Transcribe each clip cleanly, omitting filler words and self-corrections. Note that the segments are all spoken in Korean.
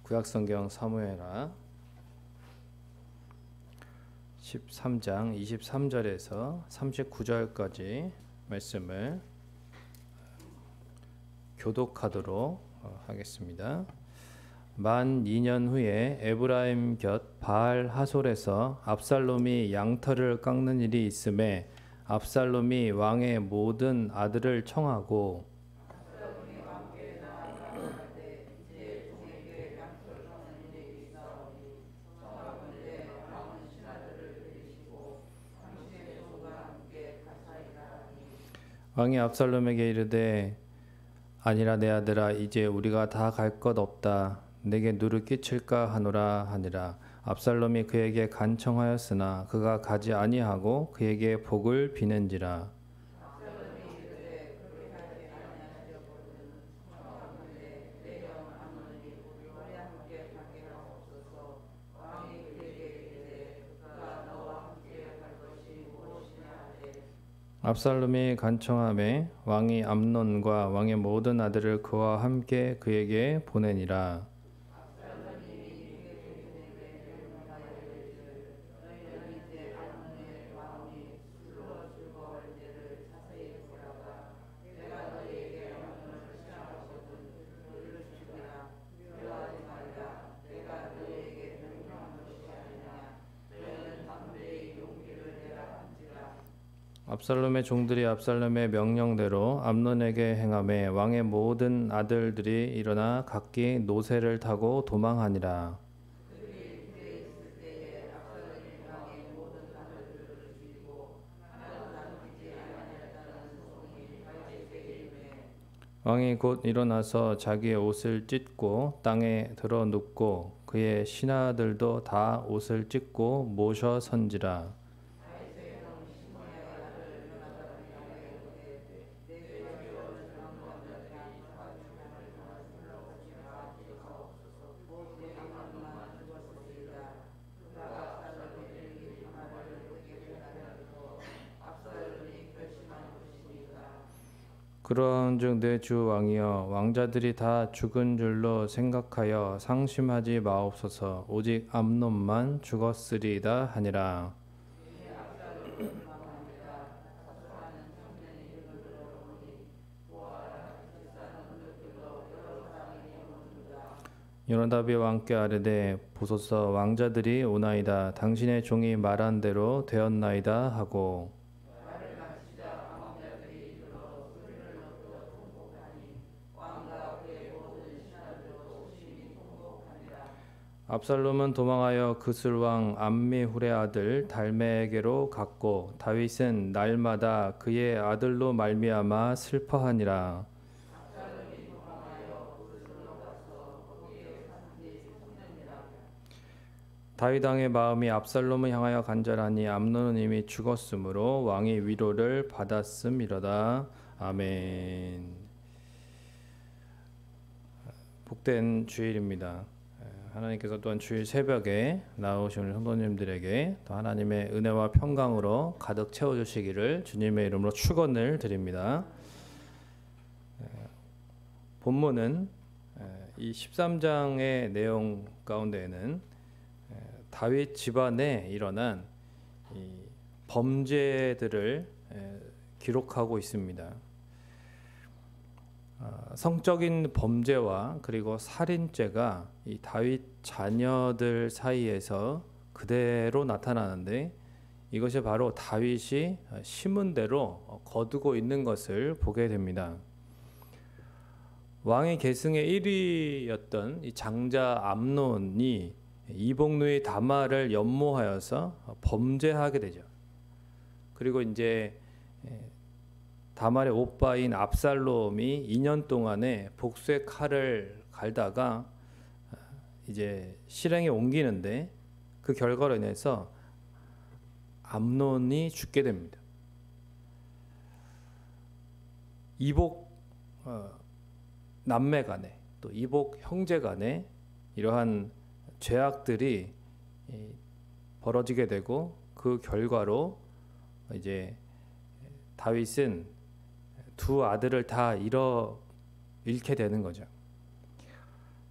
구약성경 사무엘하 13장 23절에서 39절까지 말씀을 교독하도록 하겠습니다. 만 2년 후에 에브라임 곁 바알 하솔에서 압살롬이 양털을 깎는 일이 있음에 압살롬이 왕의 모든 아들을 청하고 왕이 압살롬에게 이르되 아니라 내 아들아 이제 우리가 다 갈 것 없다 내게 누를 끼칠까 하노라 하니라. 압살롬이 그에게 간청하였으나 그가 가지 아니하고 그에게 복을 비는지라. 압살롬이 간청하매 왕이 암논과 왕의 모든 아들을 그와 함께 그에게 보내니라. 압살롬의 종들이 압살롬의 명령대로 암논에게 행하매 왕의 모든 아들들이 일어나 각기 노새를 타고 도망하니라. 왕이 곧 일어나서 자기의 옷을 찢고 땅에 들어 눕고 그의 신하들도 다 옷을 찢고 모셔 선지라. 그러한즉 내 주 왕이여 왕자들이 다 죽은 줄로 생각하여 상심하지 마옵소서. 오직 암논만 죽었으리이다 하니라. 요나답이 왕께 아뢰되 보소서 왕자들이 오나이다. 당신의 종이 말한 대로 되었나이다 하고 압살롬은 도망하여 그술왕 암미훌의 아들 달메에게로 갔고 다윗은 날마다 그의 아들로 말미암아 슬퍼하니라. 다윗 왕의 마음이 압살롬을 향하여 간절하니 암논은 이미 죽었으므로 왕이 위로를 받았음이로다. 아멘. 복된 주일입니다. 하나님께서 또한 주일 새벽에 나오신 성도님들에게 또 하나님의 은혜와 평강으로 가득 채워주시기를 주님의 이름으로 축원을 드립니다. 본문은 이 13장의 내용 가운데에는 다윗 집안에 일어난 이 범죄들을 기록하고 있습니다. 성적인 범죄와 그리고 살인죄가 이 다윗 자녀들 사이에서 그대로 나타나는데 이것이 바로 다윗이 심은 대로 거두고 있는 것을 보게 됩니다. 왕의 계승의 1위였던 이 장자 암논이 이복누이 다말을 연모하여서 범죄하게 되죠. 그리고 이제 다말의 오빠인 압살롬이 2년 동안에 복수의 칼을 갈다가 이제 실행에 옮기는데 그 결과로 인해서 암논이 죽게 됩니다. 이복 남매 간에 또 이복 형제 간에 이러한 죄악들이 벌어지게 되고 그 결과로 이제 다윗은 두 아들을 다 잃게 되는 거죠.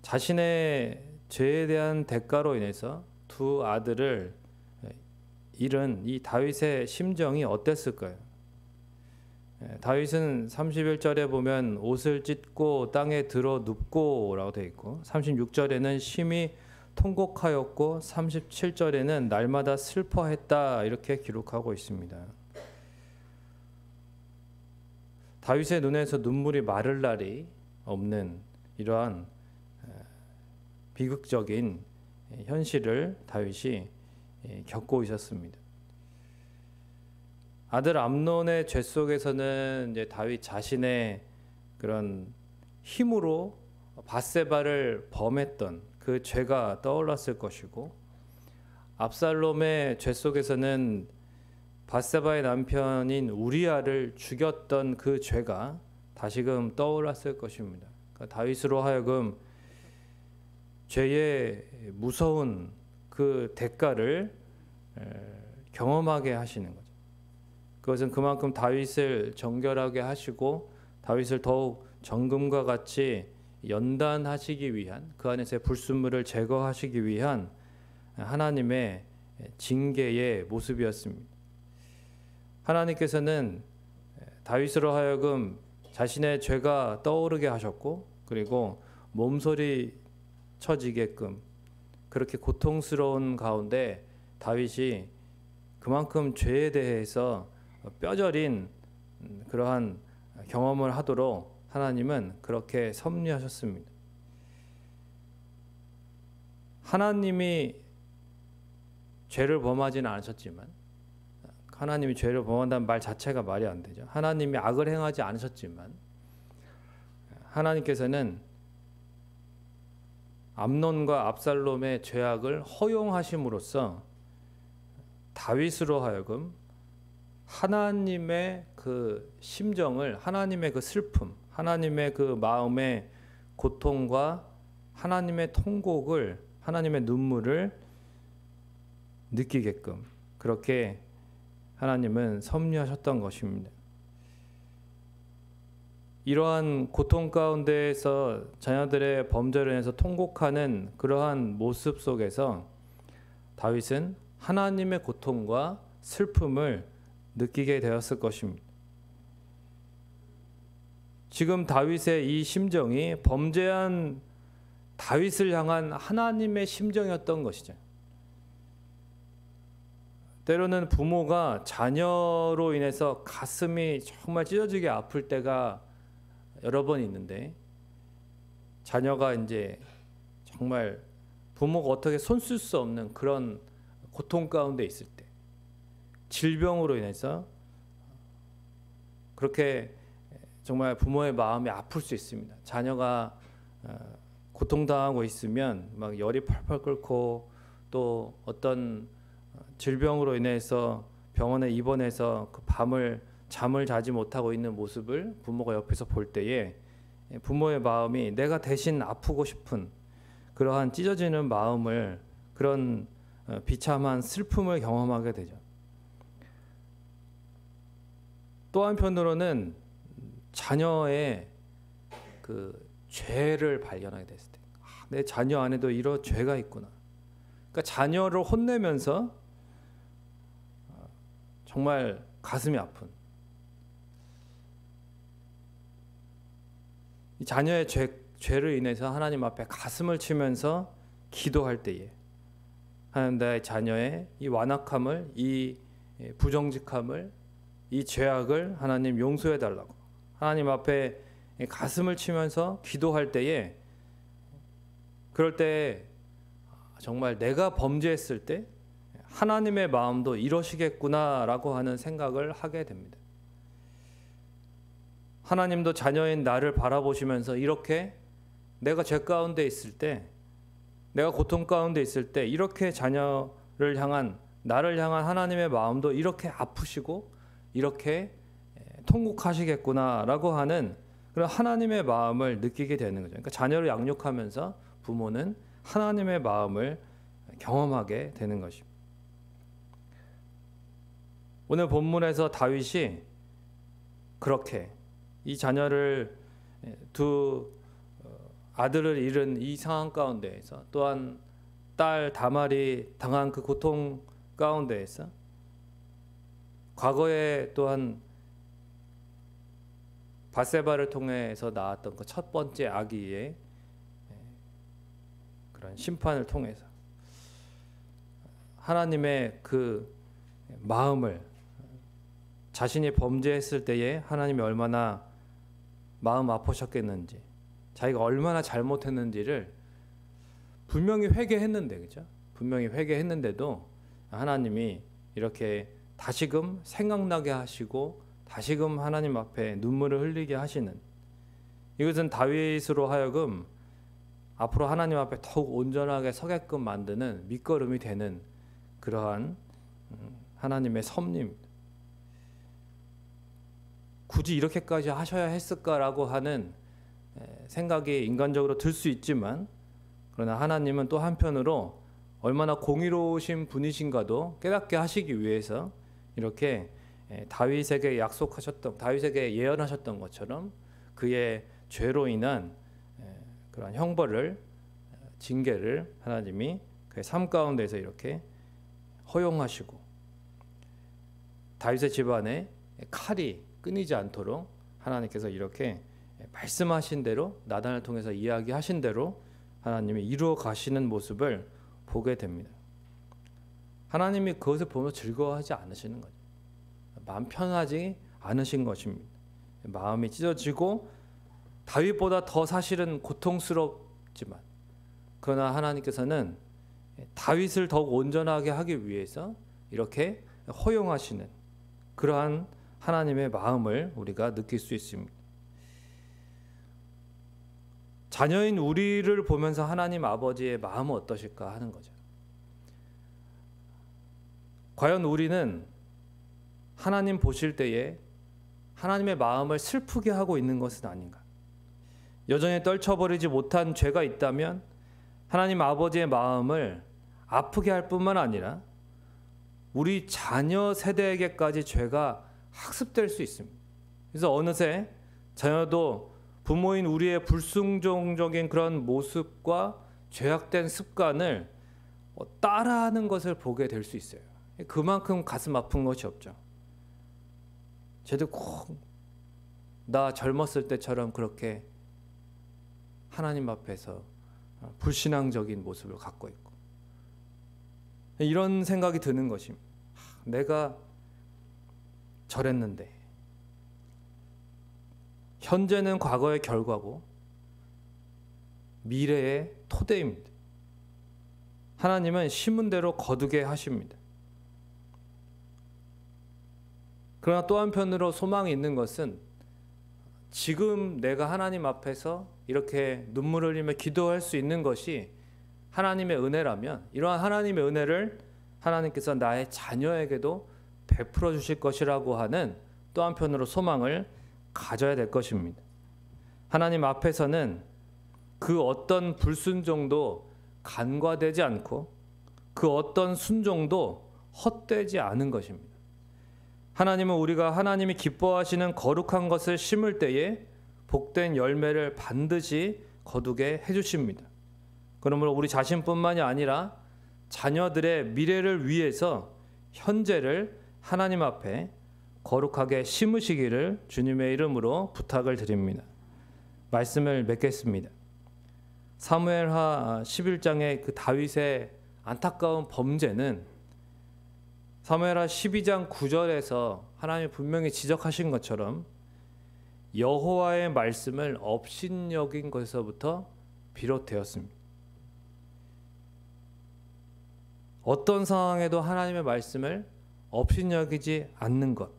자신의 죄에 대한 대가로 인해서 두 아들을 잃은 이 다윗의 심정이 어땠을까요? 다윗은 31절에 보면 옷을 찢고 땅에 들어 눕고 라고 되어 있고 36절에는 심히 통곡하였고 37절에는 날마다 슬퍼했다 이렇게 기록하고 있습니다. 다윗의 눈에서 눈물이 마를 날이 없는 이러한 비극적인 현실을 다윗이 겪고 있었습니다. 아들 암논의 죄 속에서는 이제 다윗 자신의 그런 힘으로 밧세바를 범했던 그 죄가 떠올랐을 것이고, 압살롬의 죄 속에서는 밧세바의 남편인 우리아를 죽였던 그 죄가 다시금 떠올랐을 것입니다. 그러니까 다윗으로 하여금 죄의 무서운 그 대가를 경험하게 하시는 거죠. 그것은 그만큼 다윗을 정결하게 하시고 다윗을 더욱 정금과 같이 연단하시기 위한, 그 안에서의 불순물을 제거하시기 위한 하나님의 징계의 모습이었습니다. 하나님께서는 다윗으로 하여금 자신의 죄가 떠오르게 하셨고, 그리고 몸소리 쳐지게끔 그렇게 고통스러운 가운데 다윗이 그만큼 죄에 대해서 뼈저린 그러한 경험을 하도록 하나님은 그렇게 섭리하셨습니다. 하나님이 죄를 범하지는 않으셨지만, 하나님이 죄를 범한다는 말 자체가 말이 안 되죠. 하나님이 악을 행하지 않으셨지만 하나님께서는 암논과 압살롬의 죄악을 허용하심으로써 다윗으로 하여금 하나님의 그 심정을, 하나님의 그 슬픔, 하나님의 그 마음의 고통과 하나님의 통곡을, 하나님의 눈물을 느끼게끔 그렇게 하나님은 섭리하셨던 것입니다. 이러한 고통 가운데에서 자녀들의 범죄로 인해서 통곡하는 그러한 모습 속에서 다윗은 하나님의 고통과 슬픔을 느끼게 되었을 것입니다. 지금 다윗의 이 심정이 범죄한 다윗을 향한 하나님의 심정이었던 것이죠. 때로는 부모가 자녀로 인해서 가슴이 정말 찢어지게 아플 때가 여러 번 있는데, 자녀가 이제 정말 부모가 어떻게 손쓸 수 없는 그런 고통 가운데 있을 때, 질병으로 인해서 그렇게 정말 부모의 마음이 아플 수 있습니다. 자녀가 고통당하고 있으면 막 열이 펄펄 끓고, 또 어떤 질병으로 인해서 병원에 입원해서 그 밤을 잠을 자지 못하고 있는 모습을 부모가 옆에서 볼 때에 부모의 마음이 내가 대신 아프고 싶은 그러한 찢어지는 마음을, 그런 비참한 슬픔을 경험하게 되죠. 또 한편으로는 자녀의 그 죄를 발견하게 됐을 때, 내 자녀 안에도 이런 죄가 있구나. 그러니까 자녀를 혼내면서 정말 가슴이 아픈, 이 자녀의 죄를 인해서 하나님 앞에 가슴을 치면서 기도할 때에 하나님, 나의 자녀의 이 완악함을, 이 부정직함을, 이 죄악을 하나님 용서해 달라고 하나님 앞에 가슴을 치면서 기도할 때에, 그럴 때 정말 내가 범죄했을 때 하나님의 마음도 이러시겠구나라고 하는 생각을 하게 됩니다. 하나님도 자녀인 나를 바라보시면서 이렇게 내가 죄 가운데 있을 때, 내가 고통 가운데 있을 때 이렇게 자녀를 향한, 나를 향한 하나님의 마음도 이렇게 아프시고 이렇게 통곡하시겠구나라고 하는 그런 하나님의 마음을 느끼게 되는 거죠. 그러니까 자녀를 양육하면서 부모는 하나님의 마음을 경험하게 되는 것입니다. 오늘 본문에서 다윗이 그렇게 이 자녀를 두 아들을 잃은 이 상황 가운데에서, 또한 딸 다말이 당한 그 고통 가운데에서, 과거에 또한 밧세바를 통해서 나왔던 그 첫 번째 아기의 그런 심판을 통해서 하나님의 그 마음을, 자신이 범죄했을 때에 하나님이 얼마나 마음 아프셨겠는지, 자기가 얼마나 잘못했는지를 분명히 회개했는데, 그죠? 분명히 회개했는데도 하나님이 이렇게 다시금 생각나게 하시고 다시금 하나님 앞에 눈물을 흘리게 하시는, 이것은 다윗으로 하여금 앞으로 하나님 앞에 더욱 온전하게 서게끔 만드는 밑거름이 되는 그러한 하나님의 섭리입니다. 굳이 이렇게까지 하셔야 했을까라고 하는 생각이 인간적으로 들 수 있지만, 그러나 하나님은 또 한편으로 얼마나 공의로우신 분이신가도 깨닫게 하시기 위해서 이렇게 다윗에게 약속하셨던, 다윗에게 예언하셨던 것처럼 그의 죄로 인한 그런 형벌을, 징계를 하나님이 그의 삶 가운데서 이렇게 허용하시고, 다윗의 집안에 칼이 끊이지 않도록 하나님께서 이렇게 말씀하신 대로, 나단을 통해서 이야기하신 대로 하나님이 이루어 가시는 모습을 보게 됩니다. 하나님이 그것을 보며 즐거워하지 않으시는 거죠. 마음 편하지 않으신 것입니다. 마음이 찢어지고 다윗보다 더 사실은 고통스럽지만, 그러나 하나님께서는 다윗을 더욱 온전하게 하기 위해서 이렇게 허용하시는 그러한 하나님의 마음을 우리가 느낄 수 있습니다. 자녀인 우리를 보면서 하나님 아버지의 마음은 어떠실까 하는 거죠. 과연 우리는 하나님 보실 때에 하나님의 마음을 슬프게 하고 있는 것은 아닌가? 여전히 떨쳐버리지 못한 죄가 있다면 하나님 아버지의 마음을 아프게 할 뿐만 아니라 우리 자녀 세대에게까지 죄가 학습될 수 있습니다. 그래서 어느새 자녀도 부모인 우리의 불순종적인 그런 모습과 죄악된 습관을 따라하는 것을 보게 될 수 있어요. 그만큼 가슴 아픈 것이 없죠. 쟤도 꼭 나 젊었을 때처럼 그렇게 하나님 앞에서 불신앙적인 모습을 갖고 있고, 이런 생각이 드는 것입니다. 내가 저랬는데, 현재는 과거의 결과고 미래의 토대입니다. 하나님은 심은 대로 거두게 하십니다. 그러나 또 한편으로 소망이 있는 것은, 지금 내가 하나님 앞에서 이렇게 눈물을 흘리며 기도할 수 있는 것이 하나님의 은혜라면, 이러한 하나님의 은혜를 하나님께서 나의 자녀에게도 베풀어 주실 것이라고 하는 또 한편으로 소망을 가져야 될 것입니다. 하나님 앞에서는 그 어떤 불순종도 간과되지 않고 그 어떤 순종도 헛되지 않은 것입니다. 하나님은 우리가 하나님이 기뻐하시는 거룩한 것을 심을 때에 복된 열매를 반드시 거두게 해주십니다. 그러므로 우리 자신뿐만이 아니라 자녀들의 미래를 위해서 현재를 하나님 앞에 거룩하게 심으시기를 주님의 이름으로 부탁을 드립니다. 말씀을 맺겠습니다. 사무엘하 11장의 그 다윗의 안타까운 범죄는 사무엘하 12장 9절에서 하나님이 분명히 지적하신 것처럼 여호와의 말씀을 업신여긴 것에서부터 비롯되었습니다. 어떤 상황에도 하나님의 말씀을 업신여기지 않는 것,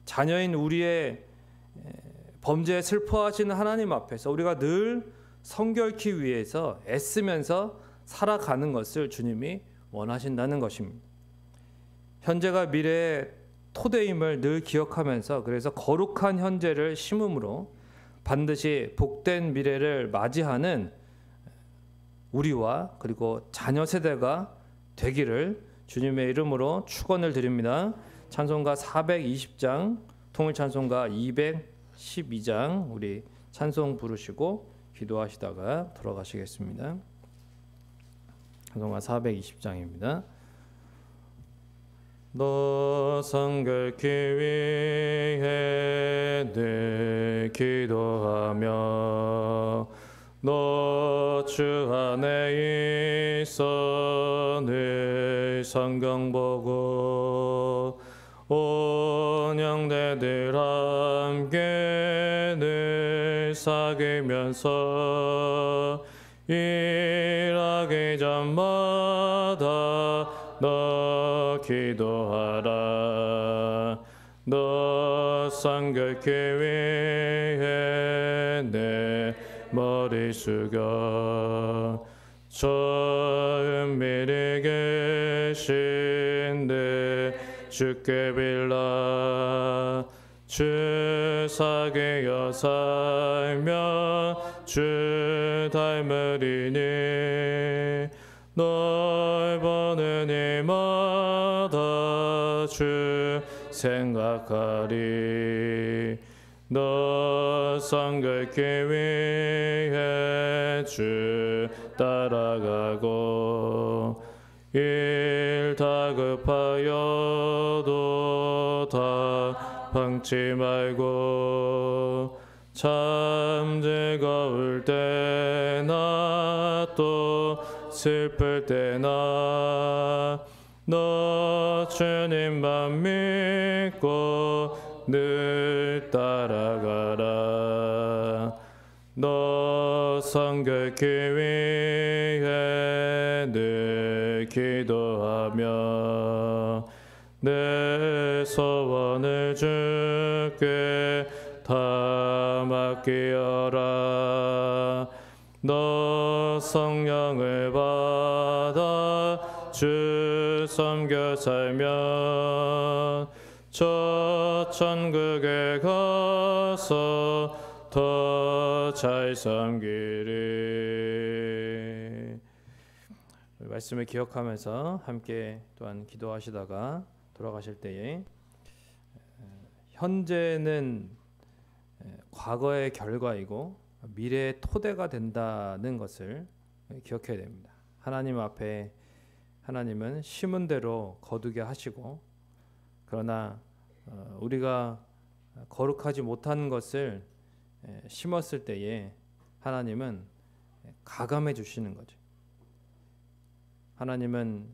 자녀인 우리의 범죄에 슬퍼하시는 하나님 앞에서 우리가 늘 성결케 위해서 애쓰면서 살아가는 것을 주님이 원하신다는 것입니다. 현재가 미래의 토대임을 늘 기억하면서, 그래서 거룩한 현재를 심음으로 반드시 복된 미래를 맞이하는 우리와 그리고 자녀 세대가 되기를 주님의 이름으로 축원을 드립니다. 찬송가 420장, 통일 찬송가 212장 우리 찬송 부르시고 기도하시다가 돌아가시겠습니다. 찬송가 420장입니다. 너 성결케 위해 늘 기도하며 너 주 안에 있어 늘 성경 보고 온 형제들 함께 늘 사귀면서 일하기 전마다 너 기도하라. 너 성결케 위해 내 머리 숙여 저 은밀히 계신 내 주께 빌라. 주 사귀어 살며 주 닮으리니 널 보는 일마다 주 생각하리. 너 성결케 위해 주 따라가고 일 다급하여도 다 방치 말고 참 즐거울 때나 또 슬플 때나 너 주님만 믿고 늘 따라가라. 너 성결케 위해 늘 기도하며 내 소원을 주께 다 맡기어라. 너 성령을 받아 주 섬겨 살면 저 천국에 가서 더 잘 섬기리. 말씀을 기억하면서 함께 또한 기도하시다가 돌아가실 때에 현재는 과거의 결과이고 미래의 토대가 된다는 것을 기억해야 됩니다. 하나님 앞에 하나님은 심은 대로 거두게 하시고 그러나 우리가 거룩하지 못한 것을 심었을 때에 하나님은 가감해 주시는 거죠. 하나님은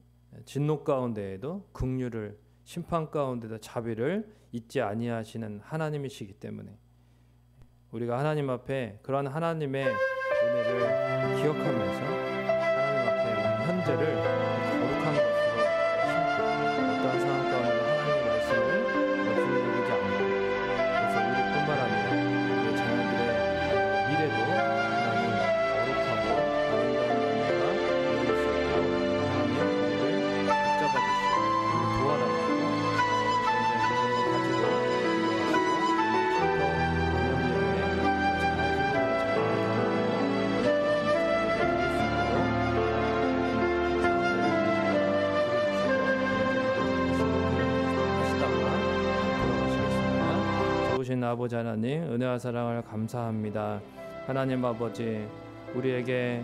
진노 가운데에도 긍휼을 심판 가운데도 자비를 잊지 아니하시는 하나님이시기 때문에 우리가 하나님 앞에 그러한 하나님의 은혜를 기억하면서 하나님 앞에 현재를 거룩한 것으로 심고 어떠한 상황 가운데도 하나님의 말씀을 거스르지 않고 그래서 우리뿐만 아니라 우리 자녀들의 미래도 하나님 거룩하고 아름다운 열매가 맺을 수 있도록 하나님 우리를 붙잡아 주시고 도와달라고 좋으신 아버지 하나님, 은혜와 사랑을 감사합니다. 하나님 아버지, 우리에게